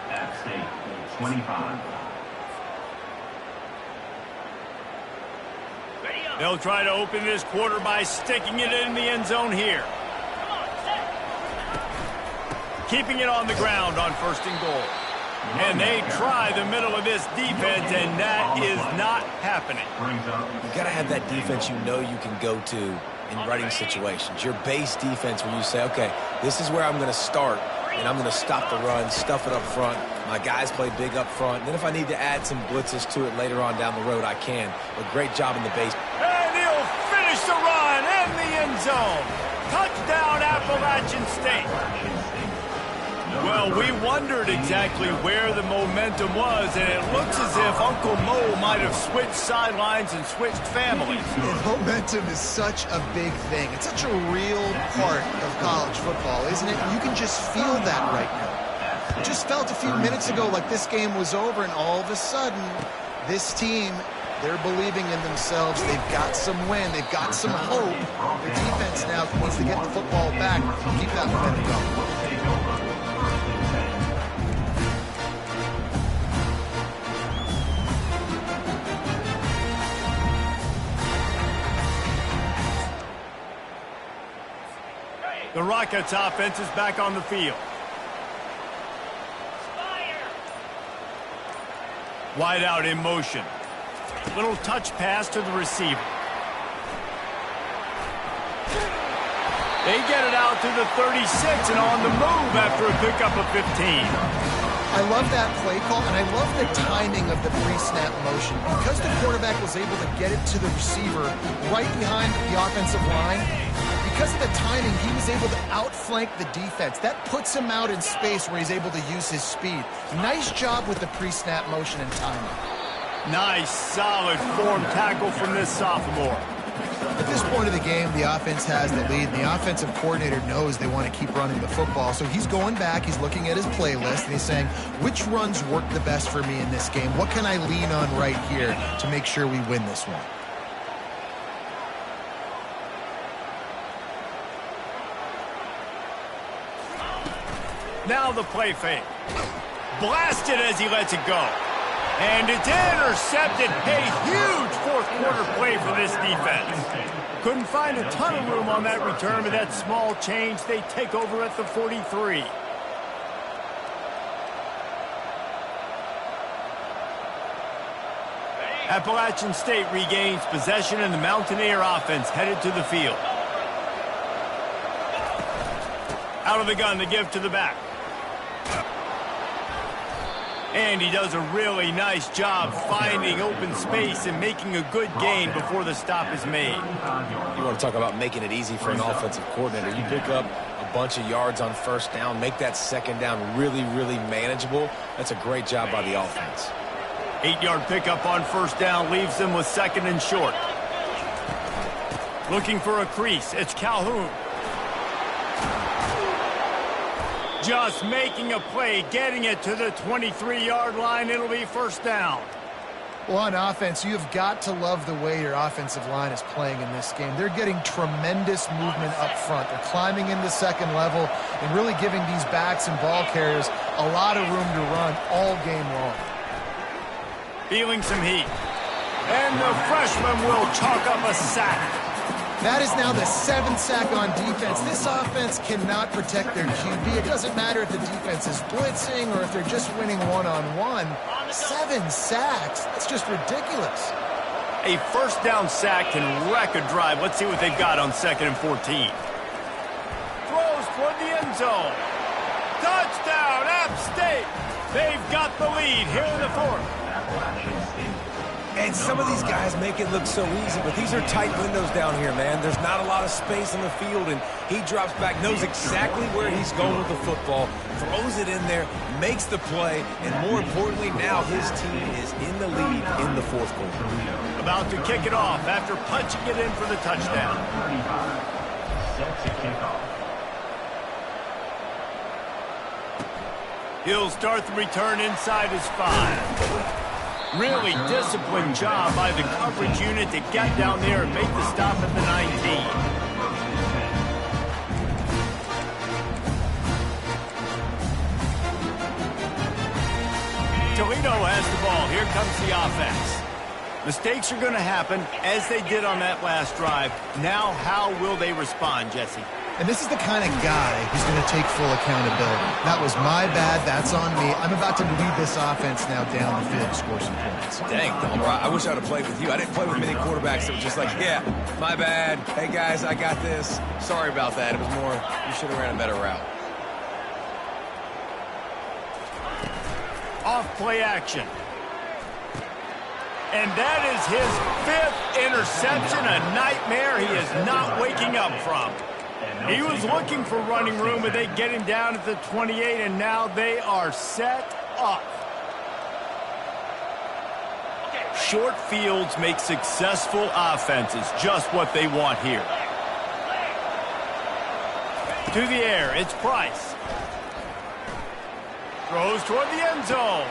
At State, 25. They'll try to open this quarter by sticking it in the end zone here. Keeping it on the ground on first and goal. And they try the middle of this defense, and that is not happening. You got to have that defense you know you can go to in running situations. Your base defense where you say, okay, this is where I'm going to start, and I'm going to stop the run, stuff it up front. My guys play big up front. And then if I need to add some blitzes to it later on down the road, I can. But great job in the base. And he'll finish the run in the end zone. Touchdown, Appalachian State. Well, we wondered exactly where the momentum was, and it looks as if Uncle Mo might have switched sidelines and switched families. And momentum is such a big thing. It's such a real part of college football, isn't it? You can just feel that right now. It just felt a few minutes ago like this game was over, and all of a sudden, this team, they're believing in themselves. They've got some wind. They've got some hope. Their defense now needs to get the football back and keep that momentum going. The Rockets offense is back on the field. Wide out in motion. Little touch pass to the receiver. They get it out to the 36 and on the move after a pickup of 15. I love that play call, and I love the timing of the pre-snap motion. Because the quarterback was able to get it to the receiver right behind the offensive line, because of the timing, he was able to outflank the defense. That puts him out in space where he's able to use his speed. Nice job with the pre-snap motion and timing. Nice, solid form tackle from this sophomore. At this point of the game, the offense has the lead, and the offensive coordinator knows they want to keep running the football. So he's going back, he's looking at his playlist, and he's saying, which runs work the best for me in this game? What can I lean on right here to make sure we win this one? Now the play fake. Blasted as he lets it go. And it's intercepted. A huge fourth-quarter play for this defense. Couldn't find a ton of room on that return, but that small change, they take over at the 43. Appalachian State regains possession, and the Mountaineer offense headed to the field. Out of the gun, the give to the back. And he does a really nice job finding open space and making a good gain before the stop is made. You want to talk about making it easy for an offensive coordinator. You pick up a bunch of yards on first down, make that second down really, really manageable. That's a great job by the offense. 8-yard pickup on first down leaves them with second and short. Looking for a crease. It's Calhoun. Just making a play, getting it to the 23-yard line. It'll be first down. Well, on offense, you've got to love the way your offensive line is playing in this game. They're getting tremendous movement up front. They're climbing into second level and really giving these backs and ball carriers a lot of room to run all game long. Feeling some heat. And the freshman will chalk up a sack. That is now the 7th sack on defense. This offense cannot protect their QB. It doesn't matter if the defense is blitzing or if they're just winning one-on-one. 7 sacks. That's just ridiculous. A first down sack can wreck a drive. Let's see what they've got on 2nd and 14. Throws toward the end zone. Touchdown, App State. They've got the lead here in the 4th. And some of these guys make it look so easy, but these are tight windows down here, man. There's not a lot of space on the field, and he drops back, knows exactly where he's going with the football, throws it in there, makes the play, and more importantly, now his team is in the lead in the 4th quarter. About to kick it off after punching it in for the touchdown. Set to kick off. He'll start the return inside his 5. Really disciplined job by the coverage unit to get down there and make the stop at the 19. Toledo has the ball. Here comes the offense. Mistakes are going to happen, as they did on that last drive. Now, how will they respond, Jesse? And this is the kind of guy who's going to take full accountability. That was my bad. That's on me. I'm about to lead this offense now down the field to score some points. Dang, I wish I would have played with you. I didn't play with many quarterbacks that were just like, yeah, my bad. Hey, guys, I got this. Sorry about that. It was more, you should have ran a better route. Off play action. And that is his 5th interception, a nightmare he is not waking up from. He was looking for running room, but they get him down at the 28, and now they are set up. Short fields make successful offenses, just what they want here. To the air, it's Price. Throws toward the end zone.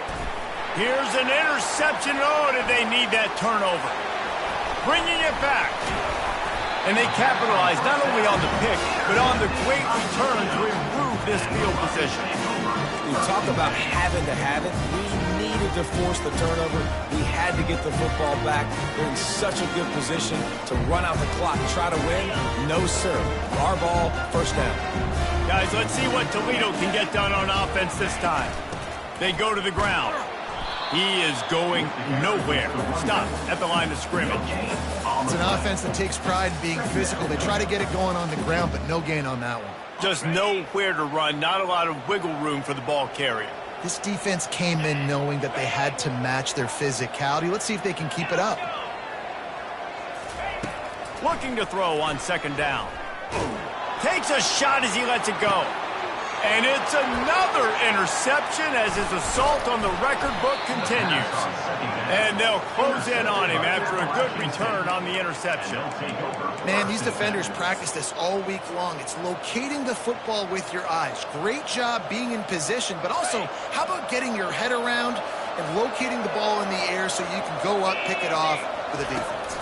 Here's an interception. Oh, did they need that turnover? Bringing it back. And they capitalize not only on the pick, but on the great return to improve this field position. We talk about having to have it. We needed to force the turnover. We had to get the football back. They're in such a good position to run out the clock, try to win. No, sir. Our ball, first down. Guys, let's see what Toledo can get done on offense this time. They go to the ground. He is going nowhere. Stop at the line of scrimmage. It's an offense that takes pride in being physical. They try to get it going on the ground, but no gain on that one. Just nowhere to run. Not a lot of wiggle room for the ball carrier. This defense came in knowing that they had to match their physicality. Let's see if they can keep it up. Looking to throw on 2nd down. Takes a shot as he lets it go. And it's another interception as his assault on the record book continues. And they'll close in on him after a good return on the interception. Man, these defenders practice this all week long. It's locating the football with your eyes. Great job being in position, but also how about getting your head around and locating the ball in the air so you can go up, pick it off for the defense.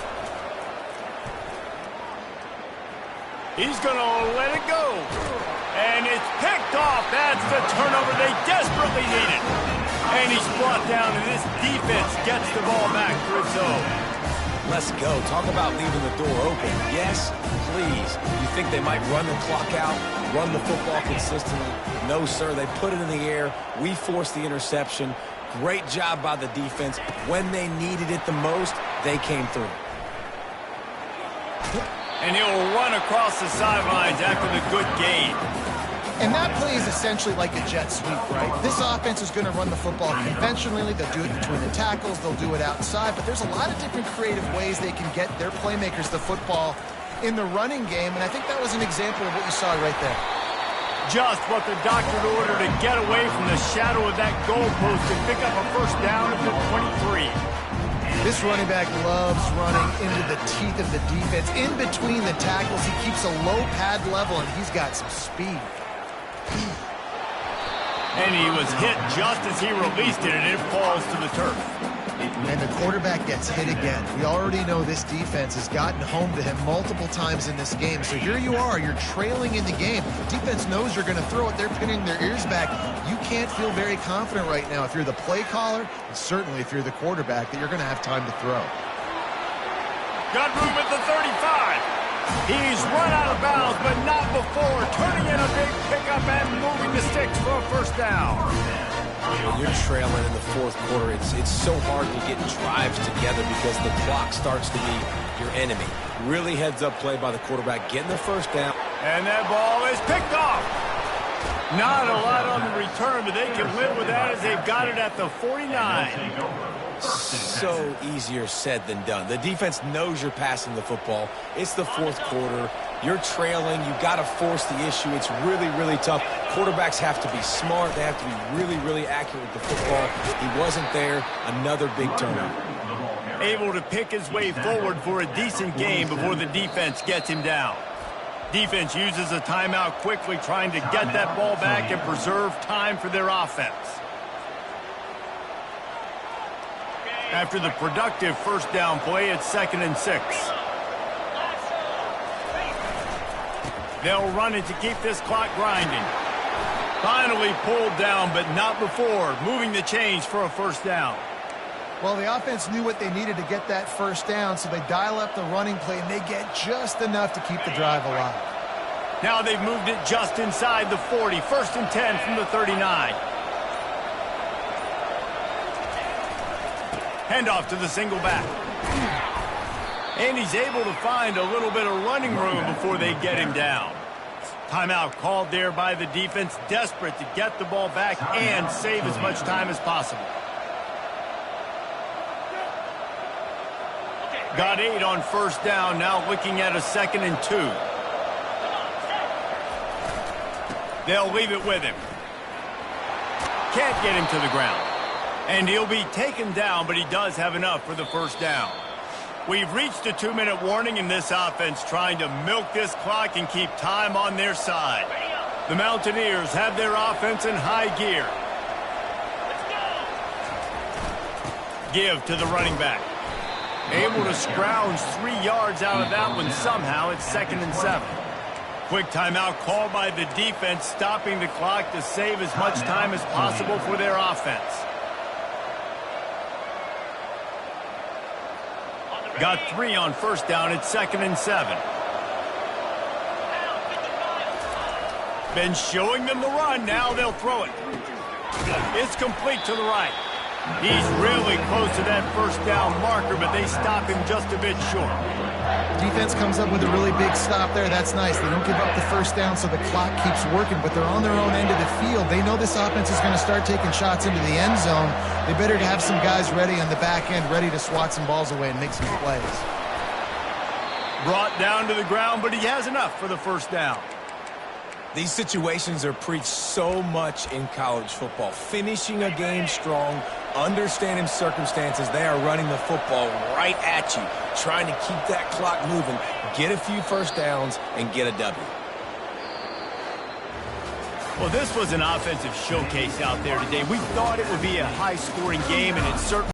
He's going to let it go. And it's picked off. That's the turnover they desperately needed. And he's brought down, and this defense gets the ball back for its own. Let's go. Talk about leaving the door open. Yes, please. You think they might run the clock out, run the football consistently? No, sir. They put it in the air. We forced the interception. Great job by the defense. When they needed it the most, they came through. And he'll run across the sidelines after the good gain. And that play is essentially like a jet sweep, right? This offense is going to run the football conventionally. They'll do it between the tackles. They'll do it outside. But there's a lot of different creative ways they can get their playmakers the football in the running game. And I think that was an example of what you saw right there. Just what the doctor ordered to get away from the shadow of that goalpost and pick up a first down at the 23. This running back loves running into the teeth of the defense. In between the tackles, he keeps a low pad level, and he's got some speed. And he was hit just as he released it, and it falls to the turf. And the quarterback gets hit again. We already know this defense has gotten home to him multiple times in this game. So here you are, you're trailing in the game. The defense knows you're going to throw it. They're pinning their ears back. You can't feel very confident right now if you're the play caller, and certainly if you're the quarterback, that you're going to have time to throw. Got room at the 35. He's run out of bounds, but not before turning in a big pickup and moving the sticks for a first down. When you're trailing in the fourth quarter, it's so hard to get drives together because the clock starts to be your enemy. Really heads-up play by the quarterback, getting the first down. And that ball is picked off. Not a lot on the return, but they can live with that as they've got it at the 49. So easier said than done. The defense knows you're passing the football. It's the fourth quarter. You're trailing. You've got to force the issue. It's really, really tough. Quarterbacks have to be smart. They have to be really, really accurate with the football. He wasn't there. Another big turnover. Able to pick his way forward for a decent game before the defense gets him down. Defense uses a timeout quickly, trying to get that ball back and preserve time for their offense. After the productive first down play, it's 2nd and 6. They'll run it to keep this clock grinding. Finally pulled down, but not before moving the chains for a first down. Well, the offense knew what they needed to get that first down, so they dial up the running play, and they get just enough to keep the drive alive. Now they've moved it just inside the 40. 1st and 10 from the 39. Handoff to the single back. And he's able to find a little bit of running room before they get him down. Timeout called there by the defense, desperate to get the ball back and save as much time as possible. Got 8 on first down, now looking at a 2nd and 2. They'll leave it with him. Can't get him to the ground. And he'll be taken down, but he does have enough for the first down. We've reached a 2-minute warning in this offense, trying to milk this clock and keep time on their side. The Mountaineers have their offense in high gear. Give to the running back. Able to scrounge 3 yards out of that one somehow. It's 2nd and 7. Quick timeout called by the defense, stopping the clock to save as much time as possible for their offense. Got 3 on first down. It's 2nd and 7. Been showing them the run. Now they'll throw it. It's complete to the right. He's really close to that first down marker, but they stop him just a bit short. Defense comes up with a really big stop there. That's nice. They don't give up the first down, so the clock keeps working, but they're on their own end of the field. They know this offense is going to start taking shots into the end zone. They better have some guys ready on the back end, ready to swat some balls away and make some plays. Brought down to the ground, but he has enough for the first down. These situations are preached so much in college football. Finishing a game strong, understanding circumstances. They are running the football right at you, trying to keep that clock moving, get a few first downs, and get a W. Well, this was an offensive showcase out there today. We thought it would be a high-scoring game, and it certainly